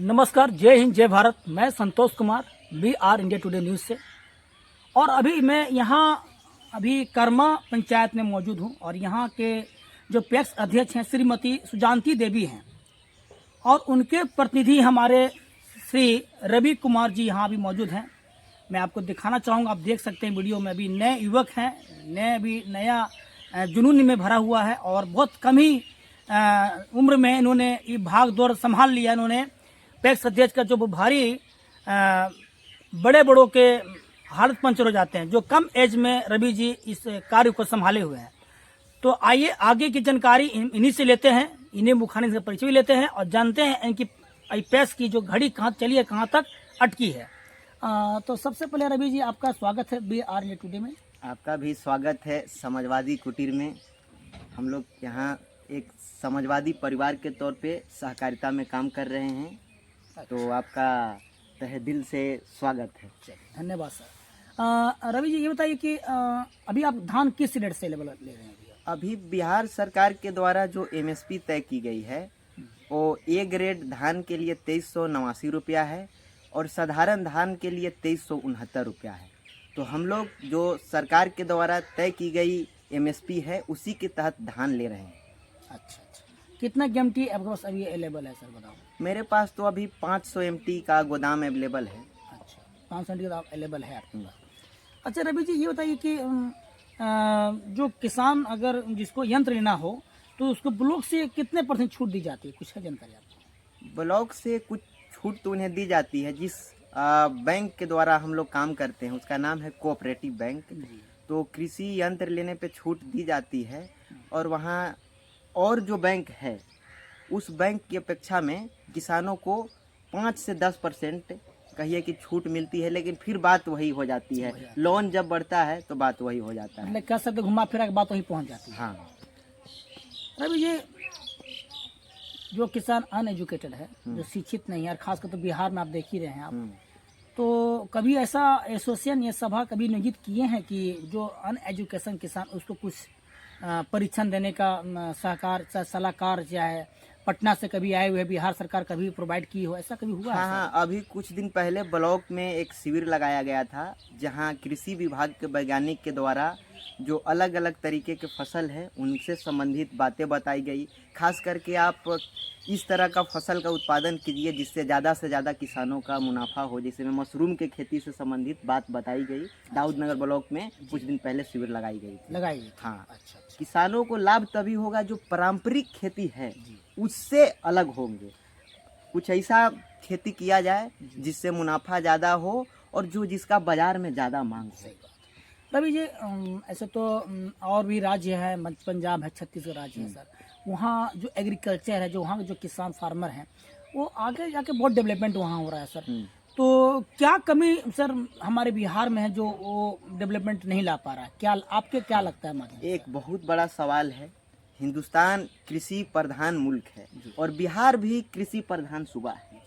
नमस्कार, जय हिंद, जय भारत। मैं Santosh Kumar, BR India today news से। और अभी मैं यहाँ कर्मा पंचायत में मौजूद हूँ और यहाँ के जो पैक्स अध्यक्ष हैं श्रीमती सुजानती देवी हैं और उनके प्रतिनिधि हमारे श्री रवि कुमार जी यहाँ भी मौजूद हैं। मैं आपको दिखाना चाहूँगा, आप देख सकते हैं वीडियो में। अभी नए युवक हैं, नया जुनून में भरा हुआ है और बहुत कम ही उम्र में इन्होंने ये भाग दौड़ संभाल लिया। इन्होंने पैक्स अध्यक्ष का जो भारी बड़े बड़ों के हालत पंचर हो जाते हैं, जो कम एज में रवि जी इस कार्य को संभाले हुए हैं। तो आइए आगे की जानकारी इन्हीं से लेते हैं, इन्हें मुखाने से परिचय भी लेते हैं और जानते हैं इनकी पैक्स की जो घड़ी कहाँ चली है, कहाँ तक अटकी है। तो सबसे पहले रवि जी, आपका स्वागत है BR इंडिया टुडे में। आपका भी स्वागत है समाजवादी कुटीर में। हम लोग यहाँ एक समाजवादी परिवार के तौर पे सहकारिता में काम कर रहे हैं। तो आपका तहे दिल से स्वागत है। धन्यवाद सर। रवि जी, ये बताइए कि अभी आप धान किस रेट से लेवल ले रहे हैं? अभी बिहार सरकार के द्वारा जो MSP तय की गई है वो A ग्रेड धान के लिए 2389 रुपया है और साधारण धान के लिए 2369 रुपया है। तो हम लोग जो सरकार के द्वारा तय की गई MSP है उसी के तहत धान ले रहे हैं। अच्छा, कितना GMT आपके पास अभी अवेलेबल है सर, बताओ? मेरे पास तो अभी 500 MT का गोदाम अवेलेबल है। अच्छा, 500 MT का अवेलेबल है आपके पास। अच्छा रवि जी, ये बताइए कि जो किसान अगर जिसको यंत्र लेना हो तो उसको ब्लॉक से कितने % छूट दी जाती है, कुछ है जानकारी आपको? ब्लॉक से कुछ छूट तो उन्हें दी जाती है। जिस बैंक के द्वारा हम लोग काम करते हैं उसका नाम है कोऑपरेटिव बैंक। तो कृषि यंत्र लेने पे छूट दी जाती है और वहाँ और जो बैंक है उस बैंक की अपेक्षा में किसानों को 5 से 10% कहिए कि छूट मिलती है, लेकिन फिर बात वही हो जाती है। लोन जब बढ़ता है तो बात वही हो जाता है। मतलब कह सकते घुमा फिरा के बात वही पहुंच जाती है। हाँ रवि जी, जो किसान अनएजुकेटेड है, जो शिक्षित नहीं है, और खासकर तो बिहार में आप देख ही रहे हैं आप, तो कभी ऐसा एसोसिएशन या सभा कभी नियोजित किए हैं कि जो अनएजुकेशन किसान उसको कुछ परीक्षण देने का सहकार सलाहकार चाहे पटना से कभी आए हुए बिहार सरकार कभी प्रोवाइड की हो, ऐसा कभी हुआ? हाँ, अभी कुछ दिन पहले ब्लॉक में एक शिविर लगाया गया था जहाँ कृषि विभाग के वैज्ञानिक के द्वारा जो अलग अलग तरीके के फसल है उनसे संबंधित बातें बताई गई। खास करके आप इस तरह का फसल का उत्पादन कीजिए जिससे ज़्यादा से ज़्यादा किसानों का मुनाफा हो। जैसे में मशरूम के खेती से संबंधित बात बताई गई। दाऊदनगर ब्लॉक में कुछ दिन पहले शिविर लगाई गई थी। हाँ, अच्छा। किसानों को लाभ तभी होगा जो पारंपरिक खेती है उससे अलग होंगे। कुछ ऐसा खेती किया जाए जिससे मुनाफा ज़्यादा हो और जो जिसका बाजार में ज़्यादा मांग हो। रवि जी, ऐसे तो और भी राज्य है, पंजाब है, छत्तीसगढ़ राज्य है सर, वहाँ जो एग्रीकल्चर है, जो वहाँ के जो किसान फार्मर हैं वो आगे जाके बहुत डेवलपमेंट वहाँ हो रहा है सर। तो क्या कमी सर हमारे बिहार में है जो वो डेवलपमेंट नहीं ला पा रहा है? क्या आपके क्या लगता है? माध्यम एक बहुत बड़ा सवाल है। हिंदुस्तान कृषि प्रधान मुल्क है और बिहार भी कृषि प्रधान सूबा है।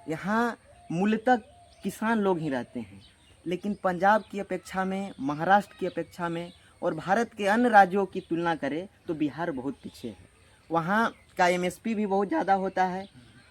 यहाँ मूलतः किसान लोग ही रहते हैं, लेकिन पंजाब की अपेक्षा में, महाराष्ट्र की अपेक्षा में और भारत के अन्य राज्यों की तुलना करें तो बिहार बहुत पीछे है। वहाँ का MSP भी बहुत ज़्यादा होता है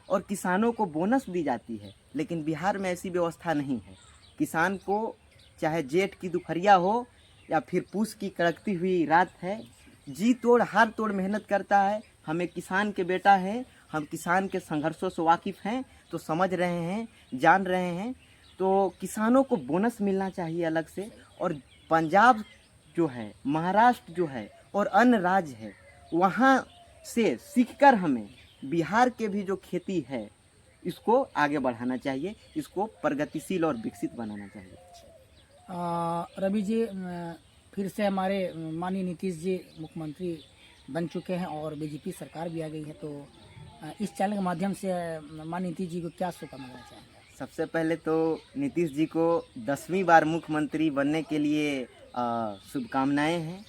और किसानों को बोनस दी जाती है, लेकिन बिहार में ऐसी व्यवस्था नहीं है। किसान को चाहे जेठ की दोपहरिया हो या फिर पूस की कड़कती हुई रात है, जी तोड़ हार तोड़ मेहनत करता है। हम एक किसान के बेटा हैं, हम किसान के संघर्षों से वाकिफ़ हैं, तो समझ रहे हैं, जान रहे हैं। तो किसानों को बोनस मिलना चाहिए अलग से। और पंजाब जो है, महाराष्ट्र जो है और अन्य राज्य है, वहाँ से सीखकर हमें बिहार के भी जो खेती है इसको आगे बढ़ाना चाहिए, इसको प्रगतिशील और विकसित बनाना चाहिए। रवि जी, फिर से हमारे माननीय नीतीश जी मुख्यमंत्री बन चुके हैं और BJP सरकार भी आ गई है, तो इस चैनल के माध्यम से माननीय नीतीश जी को क्या शुभकामनाएं चाहेंगे? सबसे पहले तो नीतीश जी को 10वीं बार मुख्यमंत्री बनने के लिए शुभकामनाएं हैं।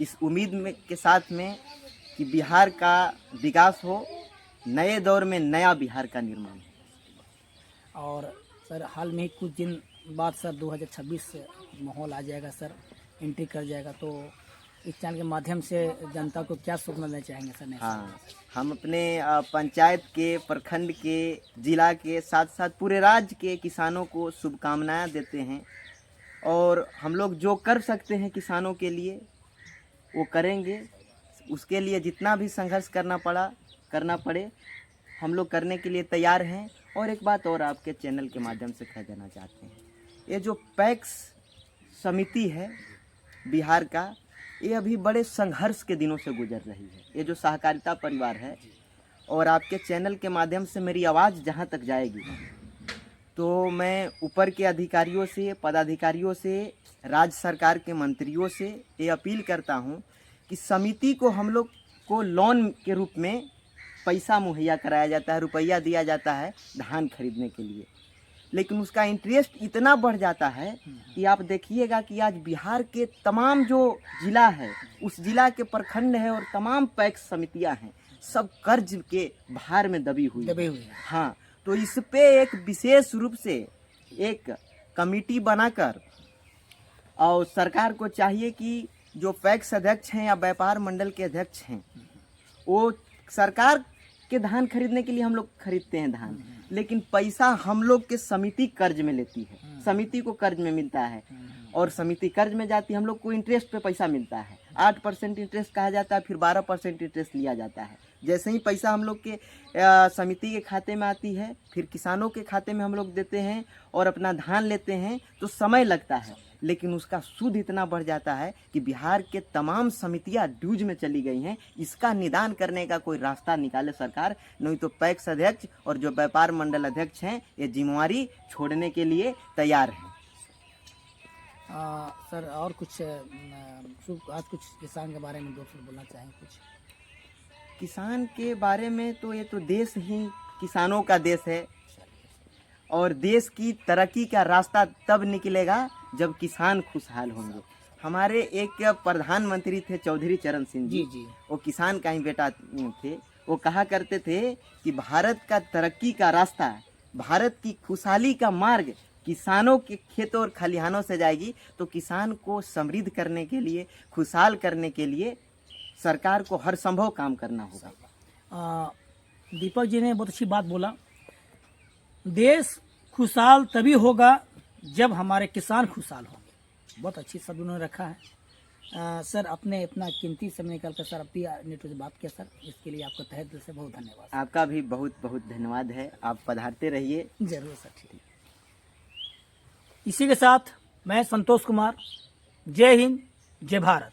इस उम्मीद में के साथ में कि बिहार का विकास हो, नए दौर में नया बिहार का निर्माण हो। और सर हाल में ही कुछ दिन बाद सर 2026 से माहौल आ जाएगा सर, एंट्री कर जाएगा, तो इस चैनल के माध्यम से जनता को क्या शुभकामनाएं देना चाहेंगे सर? हाँ, हम अपने पंचायत के, प्रखंड के, जिला के, साथ साथ पूरे राज्य के किसानों को शुभकामनाएं देते हैं। और हम लोग जो कर सकते हैं किसानों के लिए वो करेंगे। उसके लिए जितना भी संघर्ष करना पड़े हम लोग करने के लिए तैयार हैं। और एक बात और आपके चैनल के माध्यम से कह देना चाहते हैं, ये जो पैक्स समिति है बिहार का, ये अभी बड़े संघर्ष के दिनों से गुजर रही है। ये जो सहकारिता परिवार है, और आपके चैनल के माध्यम से मेरी आवाज़ जहाँ तक जाएगी तो मैं ऊपर के अधिकारियों से, पदाधिकारियों से, राज्य सरकार के मंत्रियों से ये अपील करता हूँ कि समिति को हम लोग को लोन के रूप में पैसा मुहैया कराया जाता है, रुपया दिया जाता है धान खरीदने के लिए, लेकिन उसका इंटरेस्ट इतना बढ़ जाता है कि आप देखिएगा कि आज बिहार के तमाम जो जिला है, उस जिला के प्रखंड है और तमाम पैक्स समितियां हैं, सब कर्ज के भार में दबी हुई है। हाँ, तो इस पे एक विशेष रूप से एक कमेटी बनाकर, और सरकार को चाहिए कि जो पैक्स अध्यक्ष हैं या व्यापार मंडल के अध्यक्ष हैं, वो सरकार के धान खरीदने के लिए हम लोग खरीदते हैं धान, लेकिन पैसा हम लोग के समिति कर्ज में लेती है, समिति को कर्ज में मिलता है और समिति कर्ज में जाती है, हम लोग को इंटरेस्ट पे पैसा मिलता है। 8% इंटरेस्ट कहा जाता है, फिर 12% इंटरेस्ट लिया जाता है। जैसे ही पैसा हम लोग के समिति के खाते में आती है, फिर किसानों के खाते में हम लोग देते हैं और अपना धान लेते हैं, तो समय लगता है, लेकिन उसका सूद इतना बढ़ जाता है कि बिहार के तमाम समितियां ड्यूज में चली गई हैं। इसका निदान करने का कोई रास्ता निकाले सरकार, नहीं तो पैक्स अध्यक्ष और जो व्यापार मंडल अध्यक्ष हैं ये जिम्मेवारी छोड़ने के लिए तैयार हैं। सर और कुछ आज कुछ किसान के बारे में दो शब्द बोलना चाहेंगे? कुछ किसान के बारे में तो ये तो देश ही किसानों का देश है, और देश की तरक्की का रास्ता तब निकलेगा जब किसान खुशहाल होंगे। हमारे एक प्रधानमंत्री थे चौधरी चरण सिंह जी, वो किसान का ही बेटा थे। वो कहा करते थे कि भारत का तरक्की का रास्ता, भारत की खुशहाली का मार्ग किसानों के खेतों और खलिहानों से जाएगी। तो किसान को समृद्ध करने के लिए, खुशहाल करने के लिए सरकार को हर संभव काम करना होगा। दीपक जी ने बहुत अच्छी बात बोला, देश खुशहाल तभी होगा जब हमारे किसान खुशहाल होंगे। बहुत अच्छी शब्द उन्होंने रखा है। सर अपने इतना कीमती समय निकाल कर सर अपनी नेटवर्क से बात किया सर, इसके लिए आपका तहे दिल से बहुत धन्यवाद। आपका भी बहुत बहुत धन्यवाद है, आप पधारते रहिए। जरूर सर, ठीक। इसी के साथ मैं संतोष कुमार, जय हिंद, जय भारत।